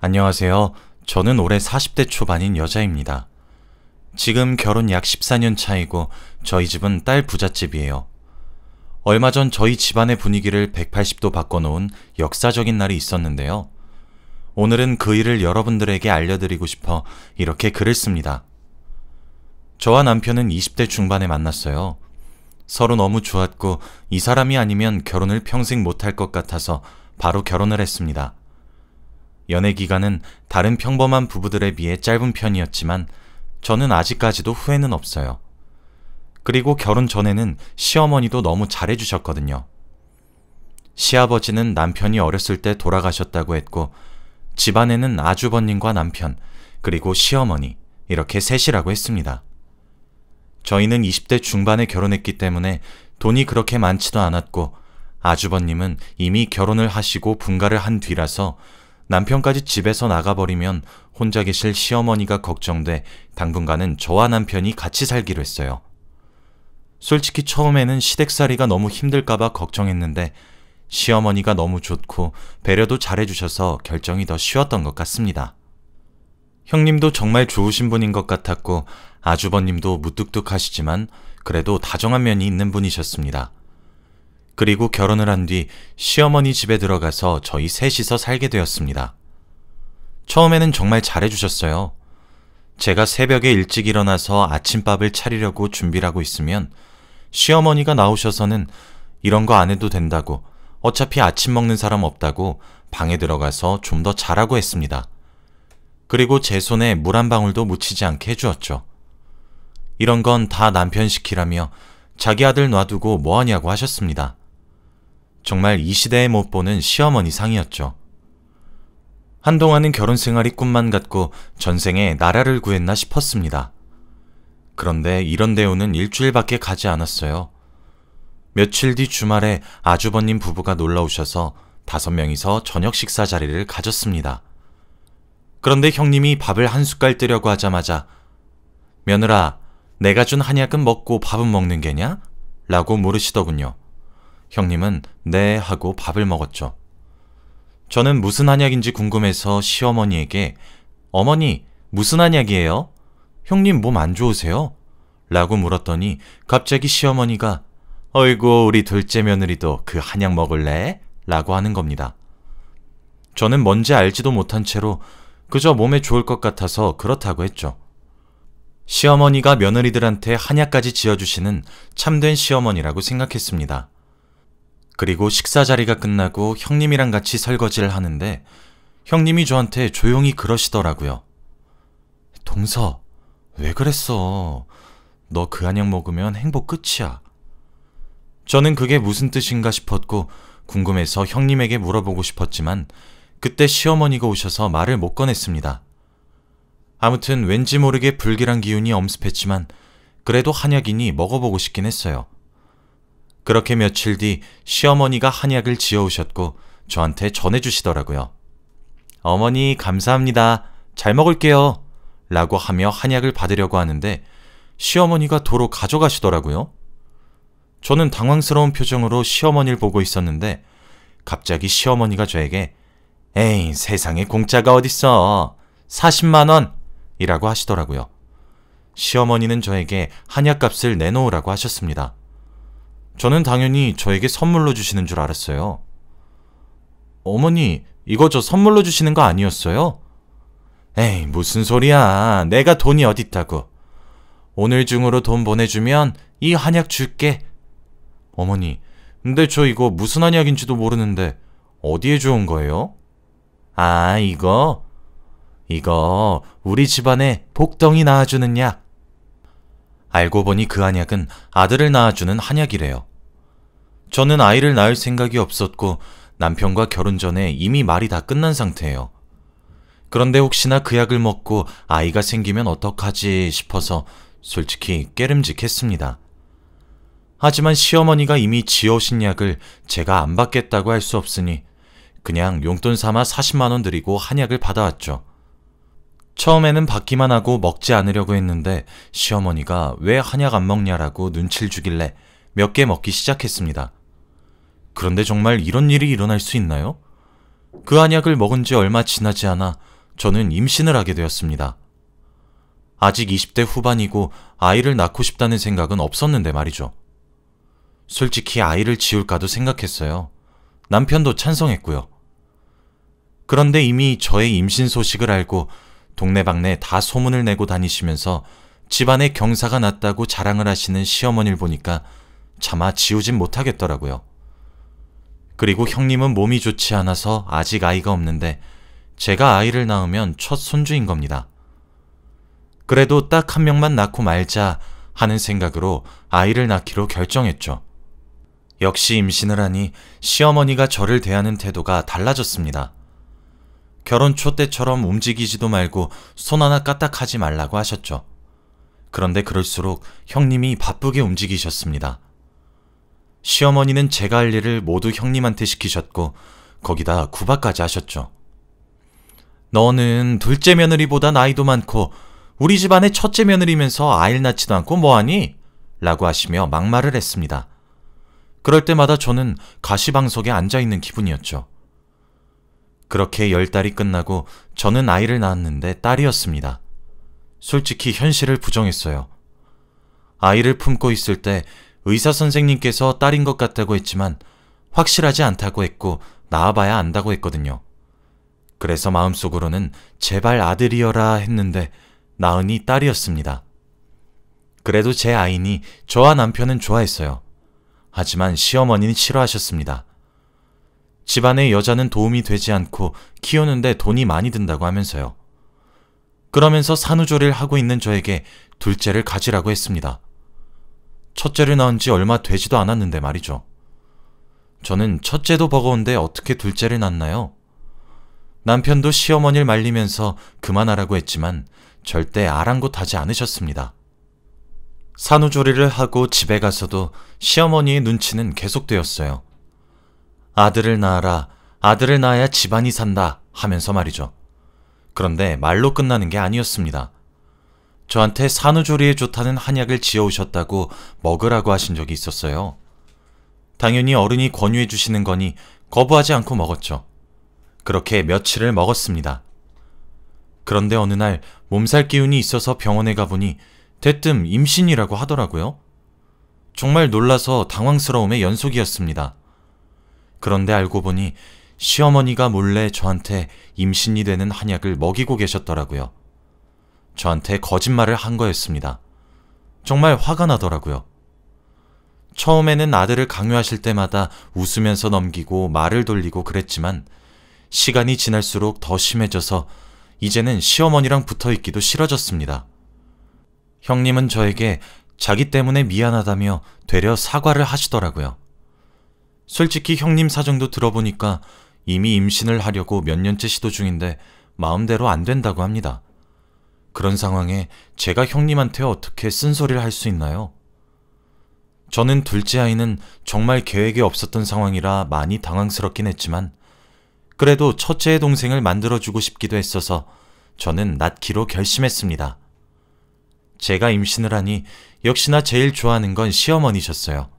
안녕하세요. 저는 올해 40대 초반인 여자입니다. 지금 결혼 약 14년 차이고 저희 집은 딸 부잣집이에요. 얼마 전 저희 집안의 분위기를 180도 바꿔놓은 역사적인 날이 있었는데요. 오늘은 그 일을 여러분들에게 알려드리고 싶어 이렇게 글을 씁니다. 저와 남편은 20대 중반에 만났어요. 서로 너무 좋았고 이 사람이 아니면 결혼을 평생 못할 것 같아서 바로 결혼을 했습니다. 연애 기간은 다른 평범한 부부들에 비해 짧은 편이었지만 저는 아직까지도 후회는 없어요. 그리고 결혼 전에는 시어머니도 너무 잘해주셨거든요. 시아버지는 남편이 어렸을 때 돌아가셨다고 했고 집안에는 아주버님과 남편 그리고 시어머니 이렇게 셋이라고 했습니다. 저희는 20대 중반에 결혼했기 때문에 돈이 그렇게 많지도 않았고 아주버님은 이미 결혼을 하시고 분가를 한 뒤라서 남편까지 집에서 나가버리면 혼자 계실 시어머니가 걱정돼 당분간은 저와 남편이 같이 살기로 했어요. 솔직히 처음에는 시댁살이가 너무 힘들까봐 걱정했는데 시어머니가 너무 좋고 배려도 잘해주셔서 결정이 더 쉬웠던 것 같습니다. 형님도 정말 좋으신 분인 것 같았고 아주버님도 무뚝뚝하시지만 그래도 다정한 면이 있는 분이셨습니다. 그리고 결혼을 한 뒤 시어머니 집에 들어가서 저희 셋이서 살게 되었습니다. 처음에는 정말 잘해주셨어요. 제가 새벽에 일찍 일어나서 아침밥을 차리려고 준비를 하고 있으면 시어머니가 나오셔서는 이런 거 안 해도 된다고 어차피 아침 먹는 사람 없다고 방에 들어가서 좀 더 자라고 했습니다. 그리고 제 손에 물 한 방울도 묻히지 않게 해주었죠. 이런 건 다 남편 시키라며 자기 아들 놔두고 뭐하냐고 하셨습니다. 정말 이 시대에 못 보는 시어머니 상이었죠. 한동안은 결혼 생활이 꿈만 같고 전생에 나라를 구했나 싶었습니다. 그런데 이런 대우는 일주일밖에 가지 않았어요. 며칠 뒤 주말에 아주버님 부부가 놀러오셔서 5명이서 저녁 식사 자리를 가졌습니다. 그런데 형님이 밥을 한 숟갈 뜨려고 하자마자 며느라, 내가 준 한약은 먹고 밥은 먹는 게냐? 라고 물으시더군요. 형님은 네 하고 밥을 먹었죠. 저는 무슨 한약인지 궁금해서 시어머니에게 어머니, 무슨 한약이에요? 형님 몸 안 좋으세요? 라고 물었더니 갑자기 시어머니가 어이구 우리 둘째 며느리도 그 한약 먹을래? 라고 하는 겁니다. 저는 뭔지 알지도 못한 채로 그저 몸에 좋을 것 같아서 그렇다고 했죠. 시어머니가 며느리들한테 한약까지 지어주시는 참된 시어머니라고 생각했습니다. 그리고 식사 자리가 끝나고 형님이랑 같이 설거지를 하는데 형님이 저한테 조용히 그러시더라고요. 동서, 왜 그랬어? 너 그 한약 먹으면 행복 끝이야. 저는 그게 무슨 뜻인가 싶었고 궁금해서 형님에게 물어보고 싶었지만 그때 시어머니가 오셔서 말을 못 꺼냈습니다. 아무튼 왠지 모르게 불길한 기운이 엄습했지만 그래도 한약이니 먹어보고 싶긴 했어요. 그렇게 며칠 뒤 시어머니가 한약을 지어오셨고 저한테 전해주시더라고요. 어머니 감사합니다. 잘 먹을게요. 라고 하며 한약을 받으려고 하는데 시어머니가 도로 가져가시더라고요. 저는 당황스러운 표정으로 시어머니를 보고 있었는데 갑자기 시어머니가 저에게 에이 세상에 공짜가 어딨어. 40만 원! 이라고 하시더라고요. 시어머니는 저에게 한약값을 내놓으라고 하셨습니다. 저는 당연히 저에게 선물로 주시는 줄 알았어요. 어머니, 이거 저 선물로 주시는 거 아니었어요? 에이, 무슨 소리야. 내가 돈이 어딨다고. 오늘 중으로 돈 보내주면 이 한약 줄게. 어머니, 근데 저 이거 무슨 한약인지도 모르는데 어디에 좋은 거예요? 아, 이거 우리 집안에 복덩이 낳아주는 약. 알고 보니 그 한약은 아들을 낳아주는 한약이래요. 저는 아이를 낳을 생각이 없었고 남편과 결혼 전에 이미 말이 다 끝난 상태예요. 그런데 혹시나 그 약을 먹고 아이가 생기면 어떡하지 싶어서 솔직히 깨름직했습니다. 하지만 시어머니가 이미 지어오신 약을 제가 안 받겠다고 할 수 없으니 그냥 용돈 삼아 40만 원 드리고 한약을 받아왔죠. 처음에는 받기만 하고 먹지 않으려고 했는데 시어머니가 왜 한약 안 먹냐라고 눈치를 주길래 몇 개 먹기 시작했습니다. 그런데 정말 이런 일이 일어날 수 있나요? 그 한약을 먹은 지 얼마 지나지 않아 저는 임신을 하게 되었습니다. 아직 20대 후반이고 아이를 낳고 싶다는 생각은 없었는데 말이죠. 솔직히 아이를 지울까도 생각했어요. 남편도 찬성했고요. 그런데 이미 저의 임신 소식을 알고 동네방네 다 소문을 내고 다니시면서 집안에 경사가 났다고 자랑을 하시는 시어머니를 보니까 차마 지우진 못하겠더라고요. 그리고 형님은 몸이 좋지 않아서 아직 아이가 없는데 제가 아이를 낳으면 첫 손주인 겁니다. 그래도 딱 한 명만 낳고 말자 하는 생각으로 아이를 낳기로 결정했죠. 역시 임신을 하니 시어머니가 저를 대하는 태도가 달라졌습니다. 결혼 초 때처럼 움직이지도 말고 손 하나 까딱하지 말라고 하셨죠. 그런데 그럴수록 형님이 바쁘게 움직이셨습니다. 시어머니는 제가 할 일을 모두 형님한테 시키셨고 거기다 구박까지 하셨죠. 너는 둘째 며느리보다 나이도 많고 우리 집안의 첫째 며느리면서 아이를 낳지도 않고 뭐하니? 라고 하시며 막말을 했습니다. 그럴 때마다 저는 가시방석에 앉아있는 기분이었죠. 그렇게 10달이 끝나고 저는 아이를 낳았는데 딸이었습니다. 솔직히 현실을 부정했어요. 아이를 품고 있을 때 의사 선생님께서 딸인 것 같다고 했지만 확실하지 않다고 했고 낳아봐야 안다고 했거든요. 그래서 마음속으로는 제발 아들이여라 했는데 낳으니 딸이었습니다. 그래도 제 아이니 저와 남편은 좋아했어요. 하지만 시어머니는 싫어하셨습니다. 집안에 여자는 도움이 되지 않고 키우는데 돈이 많이 든다고 하면서요. 그러면서 산후조리를 하고 있는 저에게 둘째를 가지라고 했습니다. 첫째를 낳은 지 얼마 되지도 않았는데 말이죠. 저는 첫째도 버거운데 어떻게 둘째를 낳나요? 남편도 시어머니를 말리면서 그만하라고 했지만 절대 아랑곳하지 않으셨습니다. 산후조리를 하고 집에 가서도 시어머니의 눈치는 계속되었어요. 아들을 낳아라, 아들을 낳아야 집안이 산다 하면서 말이죠. 그런데 말로 끝나는 게 아니었습니다. 저한테 산후조리에 좋다는 한약을 지어오셨다고 먹으라고 하신 적이 있었어요. 당연히 어른이 권유해 주시는 거니 거부하지 않고 먹었죠. 그렇게 며칠을 먹었습니다. 그런데 어느 날 몸살 기운이 있어서 병원에 가보니 대뜸 임신이라고 하더라고요. 정말 놀라서 당황스러움의 연속이었습니다. 그런데 알고 보니 시어머니가 몰래 저한테 임신이 되는 한약을 먹이고 계셨더라고요. 저한테 거짓말을 한 거였습니다. 정말 화가 나더라고요. 처음에는 아들을 강요하실 때마다 웃으면서 넘기고 말을 돌리고 그랬지만 시간이 지날수록 더 심해져서 이제는 시어머니랑 붙어있기도 싫어졌습니다. 형님은 저에게 자기 때문에 미안하다며 되려 사과를 하시더라고요. 솔직히 형님 사정도 들어보니까 이미 임신을 하려고 몇 년째 시도 중인데 마음대로 안 된다고 합니다. 그런 상황에 제가 형님한테 어떻게 쓴소리를 할 수 있나요? 저는 둘째 아이는 정말 계획에 없었던 상황이라 많이 당황스럽긴 했지만 그래도 첫째의 동생을 만들어주고 싶기도 했어서 저는 낳기로 결심했습니다. 제가 임신을 하니 역시나 제일 좋아하는 건 시어머니셨어요.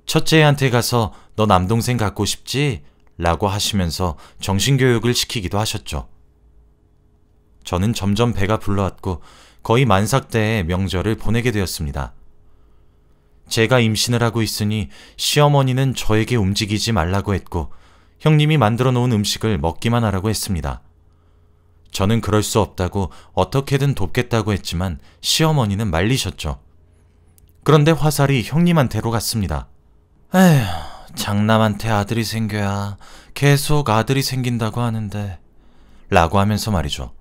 첫째한테 가서 너 남동생 갖고 싶지? 라고 하시면서 정신교육을 시키기도 하셨죠. 저는 점점 배가 불러왔고 거의 만삭대의 명절을 보내게 되었습니다. 제가 임신을 하고 있으니 시어머니는 저에게 움직이지 말라고 했고 형님이 만들어 놓은 음식을 먹기만 하라고 했습니다. 저는 그럴 수 없다고 어떻게든 돕겠다고 했지만 시어머니는 말리셨죠. 그런데 화살이 형님한테로 갔습니다. 에휴, 장남한테 아들이 생겨야 계속 아들이 생긴다고 하는데 라고 하면서 말이죠.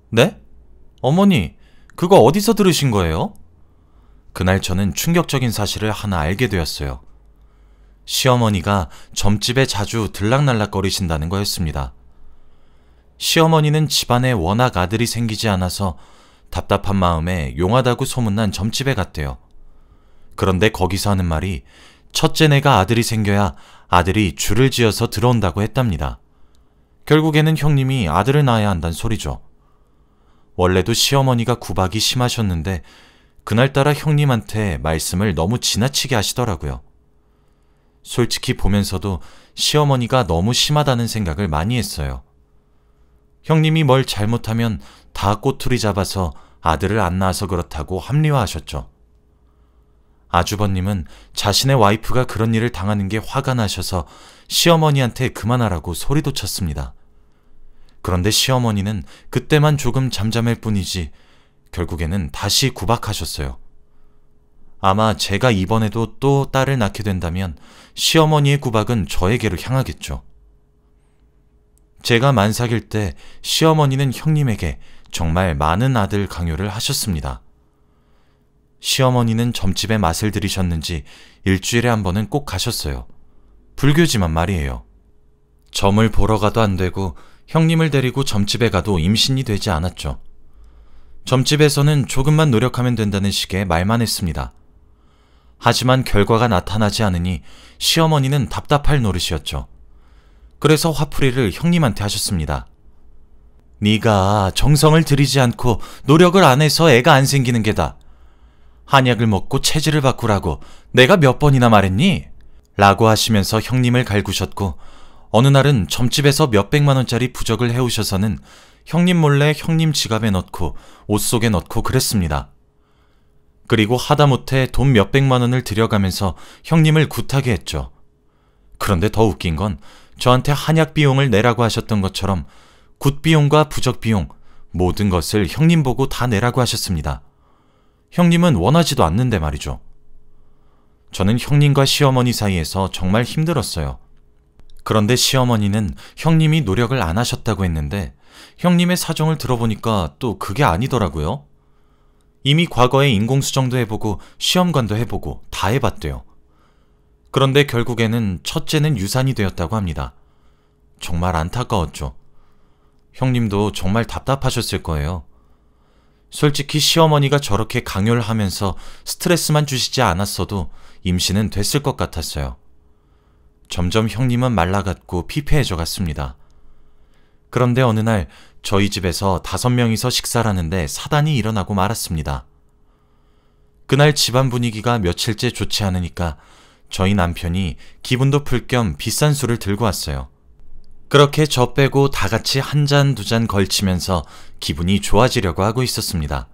네? 어머니, 그거 어디서 들으신 거예요? 그날 저는 충격적인 사실을 하나 알게 되었어요. 시어머니가 점집에 자주 들락날락거리신다는 거였습니다. 시어머니는 집안에 워낙 아들이 생기지 않아서 답답한 마음에 용하다고 소문난 점집에 갔대요. 그런데 거기서 하는 말이 첫째네가 아들이 생겨야 아들이 줄을 지어서 들어온다고 했답니다. 결국에는 형님이 아들을 낳아야 한다는 소리죠. 원래도 시어머니가 구박이 심하셨는데 그날따라 형님한테 말씀을 너무 지나치게 하시더라고요. 솔직히 보면서도 시어머니가 너무 심하다는 생각을 많이 했어요. 형님이 뭘 잘못하면 다 꼬투리 잡아서 아들을 안 낳아서 그렇다고 합리화하셨죠. 아주버님은 자신의 와이프가 그런 일을 당하는 게 화가 나셔서 시어머니한테 그만하라고 소리도 쳤습니다. 그런데 시어머니는 그때만 조금 잠잠할 뿐이지 결국에는 다시 구박하셨어요. 아마 제가 이번에도 또 딸을 낳게 된다면 시어머니의 구박은 저에게로 향하겠죠. 제가 만삭일 때 시어머니는 형님에게 정말 많은 아들 강요를 하셨습니다. 시어머니는 점집에 맛을 들이셨는지 일주일에 한 번은 꼭 가셨어요. 불교지만 말이에요. 점을 보러 가도 안 되고 형님을 데리고 점집에 가도 임신이 되지 않았죠. 점집에서는 조금만 노력하면 된다는 식의 말만 했습니다. 하지만 결과가 나타나지 않으니 시어머니는 답답할 노릇이었죠. 그래서 화풀이를 형님한테 하셨습니다. 네가 정성을 들이지 않고 노력을 안 해서 애가 안 생기는 게다. 한약을 먹고 체질을 바꾸라고 내가 몇 번이나 말했니? 라고 하시면서 형님을 갈구셨고 어느 날은 점집에서 몇백만 원짜리 부적을 해오셔서는 형님 몰래 형님 지갑에 넣고 옷 속에 넣고 그랬습니다. 그리고 하다못해 돈 몇백만 원을 들여가면서 형님을 굿하게 했죠. 그런데 더 웃긴 건 저한테 한약 비용을 내라고 하셨던 것처럼 굿 비용과 부적 비용 모든 것을 형님 보고 다 내라고 하셨습니다. 형님은 원하지도 않는데 말이죠. 저는 형님과 시어머니 사이에서 정말 힘들었어요. 그런데 시어머니는 형님이 노력을 안 하셨다고 했는데 형님의 사정을 들어보니까 또 그게 아니더라고요. 이미 과거에 인공수정도 해보고 시험관도 해보고 다 해봤대요. 그런데 결국에는 첫째는 유산이 되었다고 합니다. 정말 안타까웠죠. 형님도 정말 답답하셨을 거예요. 솔직히 시어머니가 저렇게 강요를 하면서 스트레스만 주시지 않았어도 임신은 됐을 것 같았어요. 점점 형님은 말라갔고 피폐해져 갔습니다. 그런데 어느 날 저희 집에서 5명이서 식사를 하는데 사단이 일어나고 말았습니다. 그날 집안 분위기가 며칠째 좋지 않으니까 저희 남편이 기분도 풀 겸 비싼 술을 들고 왔어요. 그렇게 저 빼고 다 같이 한 잔, 두 잔 걸치면서 기분이 좋아지려고 하고 있었습니다.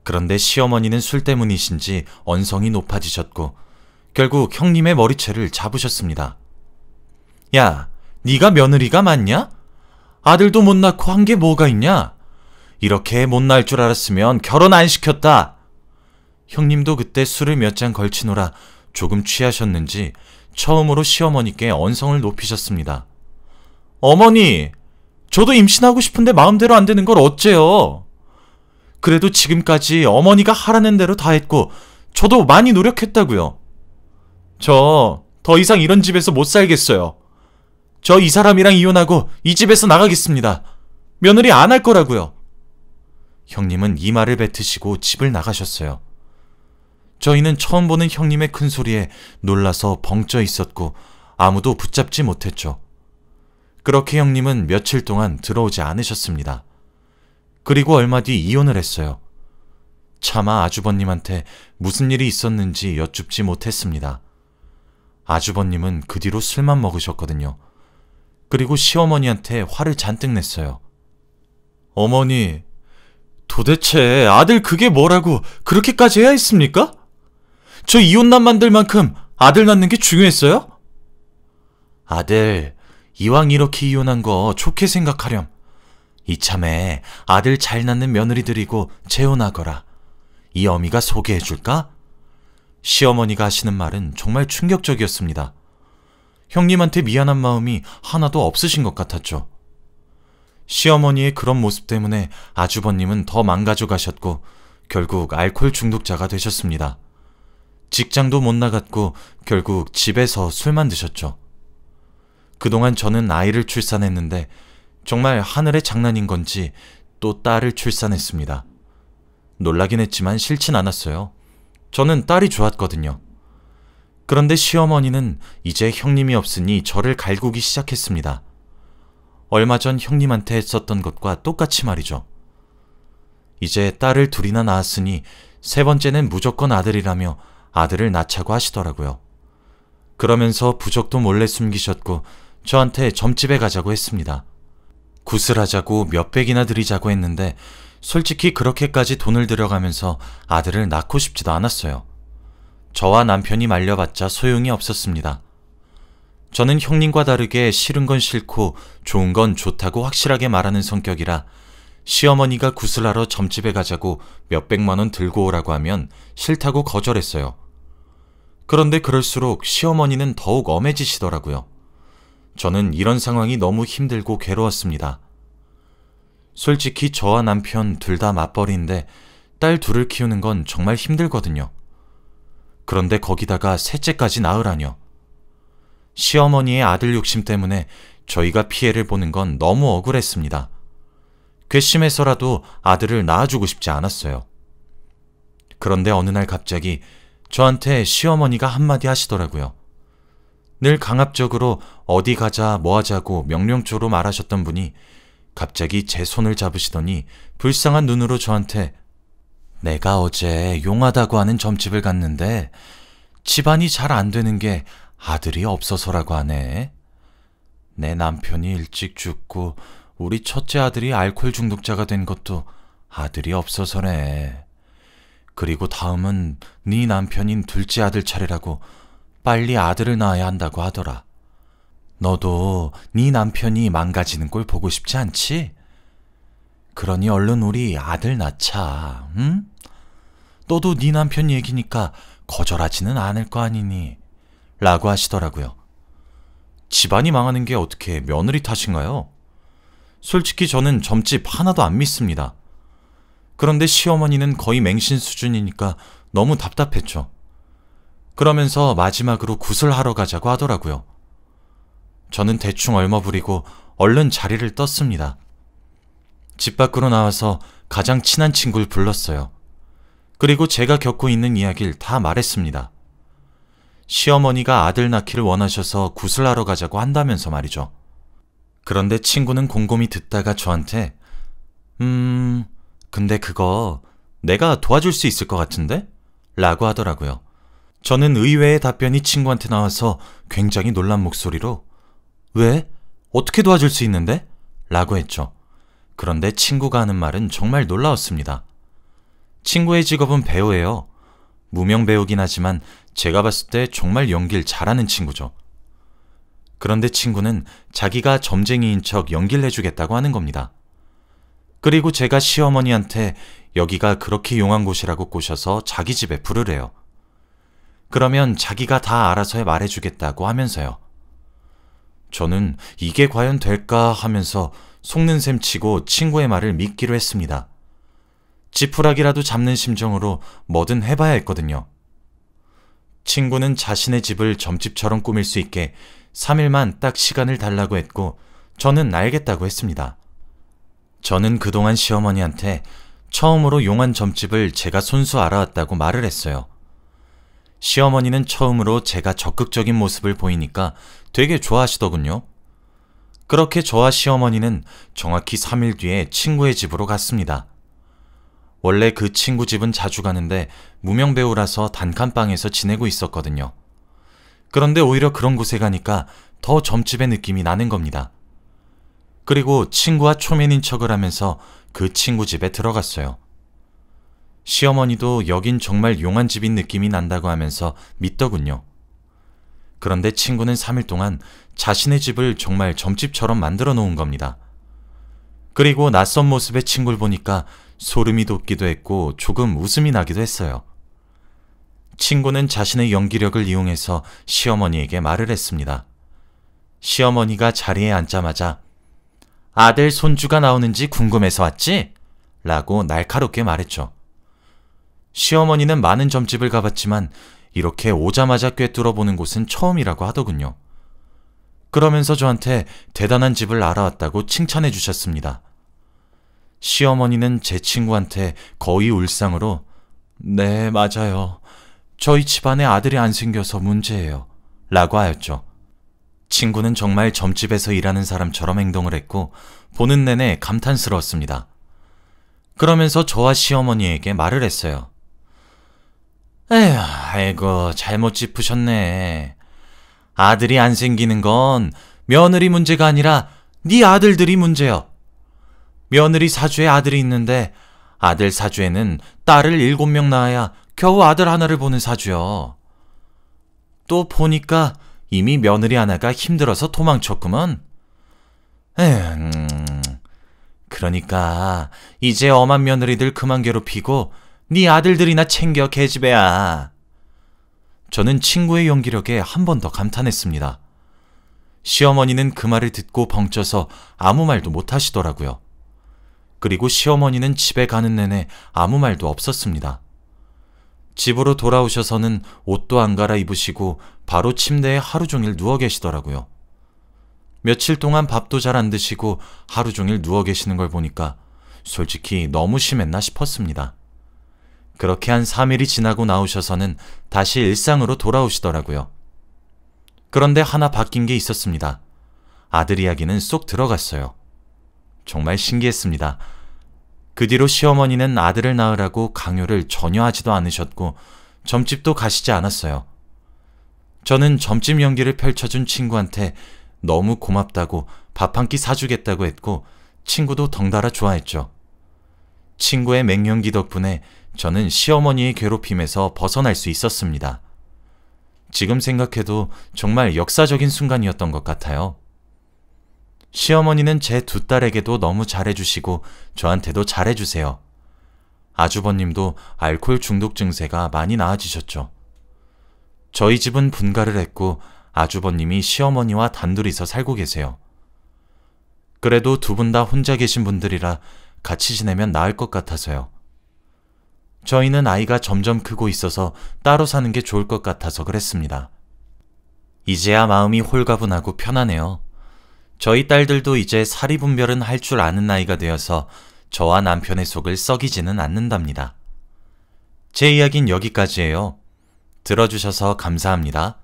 그런데 시어머니는 술 때문이신지 언성이 높아지셨고 결국 형님의 머리채를 잡으셨습니다. 야, 네가 며느리가 맞냐? 아들도 못 낳고 한 게 뭐가 있냐? 이렇게 못 낳을 줄 알았으면 결혼 안 시켰다. 형님도 그때 술을 몇 잔 걸치노라 조금 취하셨는지 처음으로 시어머니께 언성을 높이셨습니다. 어머니, 저도 임신하고 싶은데 마음대로 안 되는 걸 어째요? 그래도 지금까지 어머니가 하라는 대로 다 했고 저도 많이 노력했다고요. 저 더 이상 이런 집에서 못 살겠어요. 저 이 사람이랑 이혼하고 이 집에서 나가겠습니다. 며느리 안 할 거라고요. 형님은 이 말을 뱉으시고 집을 나가셨어요. 저희는 처음 보는 형님의 큰 소리에 놀라서 벙쪄 있었고 아무도 붙잡지 못했죠. 그렇게 형님은 며칠 동안 들어오지 않으셨습니다. 그리고 얼마 뒤 이혼을 했어요. 차마 아주버님한테 무슨 일이 있었는지 여쭙지 못했습니다. 아주버님은 그 뒤로 술만 먹으셨거든요. 그리고 시어머니한테 화를 잔뜩 냈어요. 어머니, 도대체 아들 그게 뭐라고 그렇게까지 해야 했습니까? 저 이혼남 만들 만큼 아들 낳는 게 중요했어요? 아들, 이왕 이렇게 이혼한 거 좋게 생각하렴. 이참에 아들 잘 낳는 며느리들이고 재혼하거라. 이 어미가 소개해줄까? 시어머니가 하시는 말은 정말 충격적이었습니다. 형님한테 미안한 마음이 하나도 없으신 것 같았죠. 시어머니의 그런 모습 때문에 아주버님은 더 망가져 가셨고 결국 알코올 중독자가 되셨습니다. 직장도 못 나갔고 결국 집에서 술만 드셨죠. 그동안 저는 아이를 출산했는데 정말 하늘의 장난인 건지 또 딸을 출산했습니다. 놀라긴 했지만 싫진 않았어요. 저는 딸이 좋았거든요. 그런데 시어머니는 이제 형님이 없으니 저를 갈구기 시작했습니다. 얼마 전 형님한테 했었던 것과 똑같이 말이죠. 이제 딸을 둘이나 낳았으니 세 번째는 무조건 아들이라며 아들을 낳자고 하시더라고요. 그러면서 부적도 몰래 숨기셨고 저한테 점집에 가자고 했습니다. 구슬하자고 몇백이나 들이자고 했는데 솔직히 그렇게까지 돈을 들여가면서 아들을 낳고 싶지도 않았어요. 저와 남편이 말려봤자 소용이 없었습니다. 저는 형님과 다르게 싫은 건 싫고 좋은 건 좋다고 확실하게 말하는 성격이라 시어머니가 구슬하러 점집에 가자고 몇백만 원 들고 오라고 하면 싫다고 거절했어요. 그런데 그럴수록 시어머니는 더욱 엄해지시더라고요. 저는 이런 상황이 너무 힘들고 괴로웠습니다. 솔직히 저와 남편 둘 다 맞벌이인데 딸 둘을 키우는 건 정말 힘들거든요. 그런데 거기다가 셋째까지 낳으라뇨. 시어머니의 아들 욕심 때문에 저희가 피해를 보는 건 너무 억울했습니다. 괘씸해서라도 아들을 낳아주고 싶지 않았어요. 그런데 어느 날 갑자기 저한테 시어머니가 한마디 하시더라고요. 늘 강압적으로 어디 가자 뭐 하자고 명령조로 말하셨던 분이 갑자기 제 손을 잡으시더니 불쌍한 눈으로 저한테 내가 어제 용하다고 하는 점집을 갔는데 집안이 잘 안 되는 게 아들이 없어서라고 하네. 내 남편이 일찍 죽고 우리 첫째 아들이 알코올 중독자가 된 것도 아들이 없어서래. 그리고 다음은 네 남편인 둘째 아들 차례라고 빨리 아들을 낳아야 한다고 하더라. 너도 네 남편이 망가지는 꼴 보고 싶지 않지? 그러니 얼른 우리 아들 낳자, 응? 너도 네 남편 얘기니까 거절하지는 않을 거 아니니? 라고 하시더라고요. 집안이 망하는 게 어떻게 며느리 탓인가요? 솔직히 저는 점집 하나도 안 믿습니다. 그런데 시어머니는 거의 맹신 수준이니까 너무 답답했죠. 그러면서 마지막으로 구슬하러 가자고 하더라고요. 저는 대충 얼머부리고 얼른 자리를 떴습니다. 집 밖으로 나와서 가장 친한 친구를 불렀어요. 그리고 제가 겪고 있는 이야기를 다 말했습니다. 시어머니가 아들 낳기를 원하셔서 구슬하러 가자고 한다면서 말이죠. 그런데 친구는 곰곰이 듣다가 저한테 근데 그거 내가 도와줄 수 있을 것 같은데? 라고 하더라고요. 저는 의외의 답변이 친구한테 나와서 굉장히 놀란 목소리로 왜? 어떻게 도와줄 수 있는데? 라고 했죠. 그런데 친구가 하는 말은 정말 놀라웠습니다. 친구의 직업은 배우예요. 무명 배우긴 하지만 제가 봤을 때 정말 연기를 잘하는 친구죠. 그런데 친구는 자기가 점쟁이인 척 연기를 해주겠다고 하는 겁니다. 그리고 제가 시어머니한테 여기가 그렇게 용한 곳이라고 꼬셔서 자기 집에 부르래요. 그러면 자기가 다 알아서 말해주겠다고 하면서요. 저는 이게 과연 될까 하면서 속는 셈 치고 친구의 말을 믿기로 했습니다. 지푸라기라도 잡는 심정으로 뭐든 해봐야 했거든요. 친구는 자신의 집을 점집처럼 꾸밀 수 있게 3일만 딱 시간을 달라고 했고 저는 알겠다고 했습니다. 저는 그동안 시어머니한테 처음으로 용한 점집을 제가 손수 알아왔다고 말을 했어요. 시어머니는 처음으로 제가 적극적인 모습을 보이니까 되게 좋아하시더군요. 그렇게 저와 시어머니는 정확히 3일 뒤에 친구의 집으로 갔습니다. 원래 그 친구 집은 자주 가는데 무명배우라서 단칸방에서 지내고 있었거든요. 그런데 오히려 그런 곳에 가니까 더 점집의 느낌이 나는 겁니다. 그리고 친구와 초면인 척을 하면서 그 친구 집에 들어갔어요. 시어머니도 여긴 정말 용한 집인 느낌이 난다고 하면서 믿더군요. 그런데 친구는 3일 동안 자신의 집을 정말 점집처럼 만들어 놓은 겁니다. 그리고 낯선 모습의 친구를 보니까 소름이 돋기도 했고 조금 웃음이 나기도 했어요. 친구는 자신의 연기력을 이용해서 시어머니에게 말을 했습니다. 시어머니가 자리에 앉자마자 아들 손주가 나오는지 궁금해서 왔지? 라고 날카롭게 말했죠. 시어머니는 많은 점집을 가봤지만 이렇게 오자마자 꿰뚫어 보는 곳은 처음이라고 하더군요. 그러면서 저한테 대단한 집을 알아왔다고 칭찬해 주셨습니다. 시어머니는 제 친구한테 거의 울상으로 네, 맞아요. 저희 집안에 아들이 안 생겨서 문제예요. 라고 하였죠. 친구는 정말 점집에서 일하는 사람처럼 행동을 했고 보는 내내 감탄스러웠습니다. 그러면서 저와 시어머니에게 말을 했어요. 에휴, 아이고 잘못 짚으셨네. 아들이 안 생기는 건 며느리 문제가 아니라 네 아들들이 문제요. 며느리 사주에 아들이 있는데 아들 사주에는 딸을 7명 낳아야 겨우 아들 하나를 보는 사주요. 또 보니까 이미 며느리 하나가 힘들어서 도망쳤구먼. 그러니까 이제 엄한 며느리들 그만 괴롭히고 네 아들들이나 챙겨 계집애야. 저는 친구의 용기력에 한 번 더 감탄했습니다. 시어머니는 그 말을 듣고 벙쪄서 아무 말도 못 하시더라고요. 그리고 시어머니는 집에 가는 내내 아무 말도 없었습니다. 집으로 돌아오셔서는 옷도 안 갈아입으시고 바로 침대에 하루 종일 누워 계시더라고요. 며칠 동안 밥도 잘 안 드시고 하루 종일 누워 계시는 걸 보니까 솔직히 너무 심했나 싶었습니다. 그렇게 한 3일이 지나고 나오셔서는 다시 일상으로 돌아오시더라고요. 그런데 하나 바뀐 게 있었습니다. 아들 이야기는 쏙 들어갔어요. 정말 신기했습니다. 그 뒤로 시어머니는 아들을 낳으라고 강요를 전혀 하지도 않으셨고 점집도 가시지 않았어요. 저는 점집 연기를 펼쳐준 친구한테 너무 고맙다고 밥 한 끼 사주겠다고 했고 친구도 덩달아 좋아했죠. 친구의 맹연기 덕분에 저는 시어머니의 괴롭힘에서 벗어날 수 있었습니다. 지금 생각해도 정말 역사적인 순간이었던 것 같아요. 시어머니는 제 두 딸에게도 너무 잘해주시고 저한테도 잘해주세요. 아주버님도 알코올 중독 증세가 많이 나아지셨죠. 저희 집은 분가를 했고 아주버님이 시어머니와 단둘이서 살고 계세요. 그래도 두 분 다 혼자 계신 분들이라 같이 지내면 나을 것 같아서요. 저희는 아이가 점점 크고 있어서 따로 사는 게 좋을 것 같아서 그랬습니다. 이제야 마음이 홀가분하고 편하네요. 저희 딸들도 이제 사리분별은 할 줄 아는 나이가 되어서 저와 남편의 속을 썩이지는 않는답니다. 제 이야기는 여기까지예요. 들어주셔서 감사합니다.